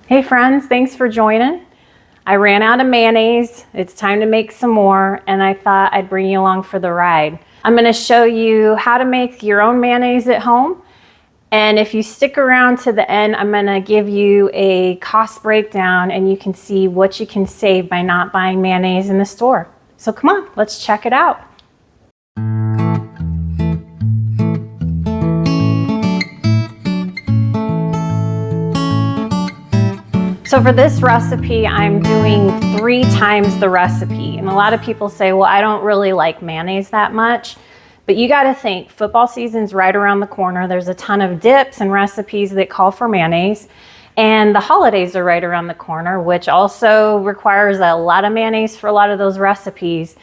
Hey friends, thanks for joining. I ran out of mayonnaise. It's time to make some more, and I thought I'd bring you along for the ride. I'm going to show you how to make your own mayonnaise at home. And if you stick around to the end, I'm going to give you a cost breakdown and you can see what you can save by not buying mayonnaise in the store. So come on, let's check it out. So for this recipe, I'm doing 3 times the recipe. And a lot of people say, well, I don't really like mayonnaise that much. But you got to think, football season's right around the corner. There's a ton of dips and recipes that call for mayonnaise. And the holidays are right around the corner, which also requires a lot of mayonnaise for a lot of those recipes.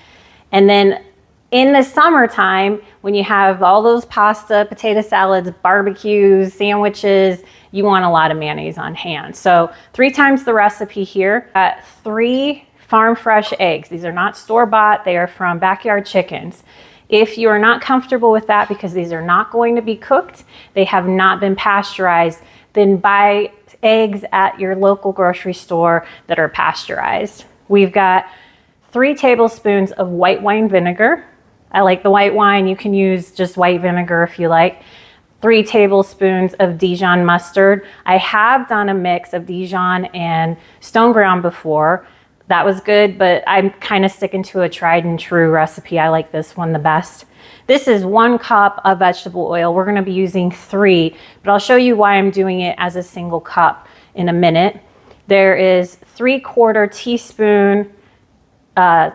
And then in the summertime, when you have all those pasta, potato salads, barbecues, sandwiches, you want a lot of mayonnaise on hand. So 3 times the recipe here. Got 3 farm fresh eggs. These are not store-bought. They are from backyard chickens. If you are not comfortable with that because these are not going to be cooked, they have not been pasteurized, then buy eggs at your local grocery store that are pasteurized. We've got 3 tablespoons of white wine vinegar. I like the white wine. You can use just white vinegar if you like. 3 tablespoons of Dijon mustard. I have done a mix of Dijon and stone ground before. That was good, but I'm kind of sticking to a tried and true recipe. I like this one the best. This is 1 cup of vegetable oil. We're going to be using 3, but I'll show you why I'm doing it as a single cup in a minute. There is 3/4 teaspoon.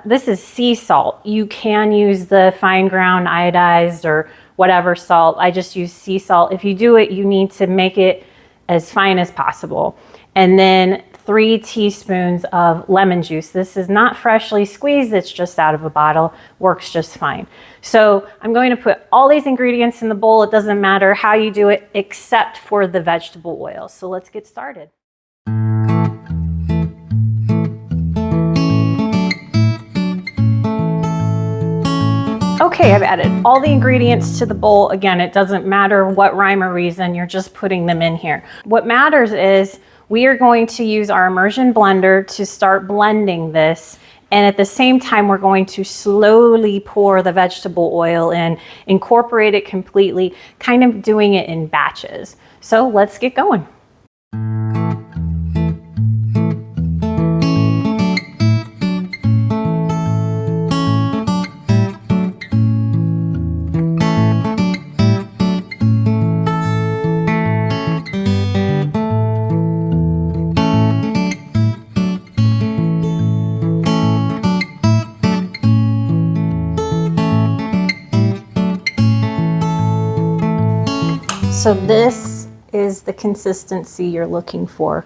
This is sea salt. You can use the fine ground iodized or whatever salt. I just use sea salt. If you do it, you need to make it as fine as possible. And then 3 teaspoons of lemon juice. This is not freshly squeezed, it's just out of a bottle, works just fine. So I'm going to put all these ingredients in the bowl. It doesn't matter how you do it except for the vegetable oil. So let's get started. Okay, I've added all the ingredients to the bowl. Again, it doesn't matter what rhyme or reason, you're just putting them in here. What matters is we are going to use our Immersion blender to start blending this. And at the same time, we're going to slowly pour the vegetable oil in, incorporate it completely, kind of doing it in batches. So let's get going. So this is the consistency you're looking for.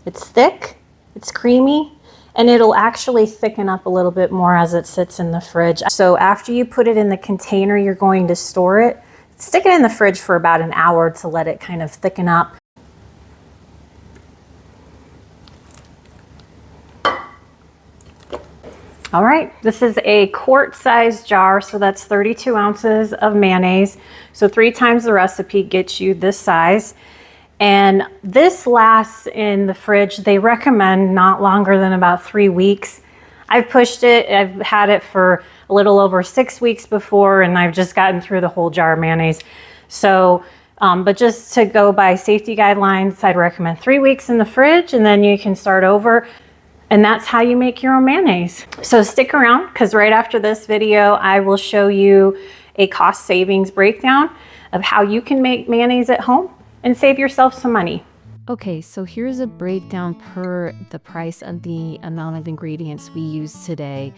It's thick, it's creamy, and it'll actually thicken up a little bit more as it sits in the fridge. So after you put it in the container you're going to store it, stick it in the fridge for about an hour to let it kind of thicken up. All right, this is a quart-sized jar, so that's 32 ounces of mayonnaise. So 3 times the recipe gets you this size. And this lasts in the fridge. They recommend not longer than about 3 weeks. I've pushed it. I've had it for a little over 6 weeks before, and I've just gotten through the whole jar of mayonnaise. So, but just to go by safety guidelines, I'd recommend 3 weeks in the fridge, and then you can start over. And that's how you make your own mayonnaise. So stick around, because right after this video, I will show you a cost savings breakdown of how you can make mayonnaise at home and save yourself some money. Okay, so here's a breakdown per the price of the amount of ingredients we use today.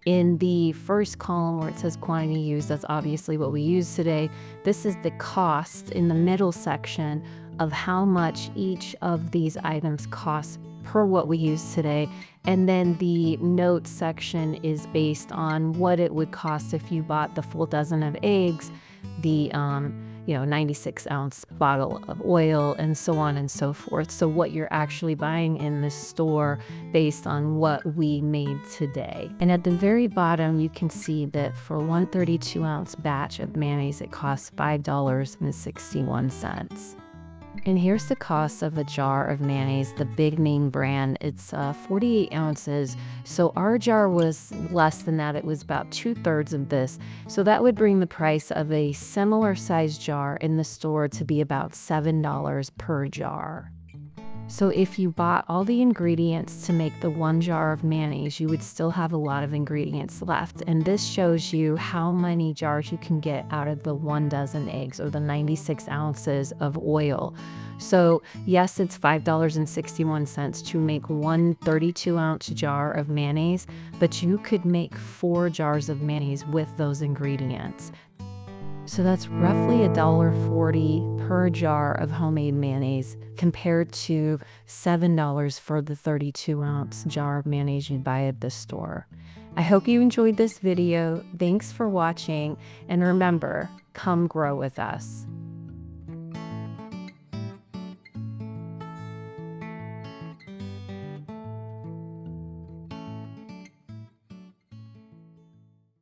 In the first column where it says quantity used, that's obviously what we use today. This is the cost in the middle section of how much each of these items costs per what we use today. And then the notes section is based on what it would cost if you bought the full dozen of eggs, the 96 ounce bottle of oil, and so on and so forth. So what you're actually buying in the store based on what we made today. And at the very bottom, you can see that for one 32 ounce batch of mayonnaise, it costs $5.61. And here's the cost of a jar of mayonnaise, the big name brand. It's 48 ounces. So our jar was less than that. It was about 2/3 of this. So that would bring the price of a similar size jar in the store to be about $7 per jar. So if you bought all the ingredients to make the 1 jar of mayonnaise, you would still have a lot of ingredients left. And this shows you how many jars you can get out of the 1 dozen eggs, or the 96 ounces of oil. So yes, it's $5.61 to make one 32-ounce jar of mayonnaise, but you could make 4 jars of mayonnaise with those ingredients. So that's roughly $1.40 per jar of homemade mayonnaise, compared to $7 for the 32-ounce jar of mayonnaise you'd buy at the store. I hope you enjoyed this video. Thanks for watching, and remember, come grow with us.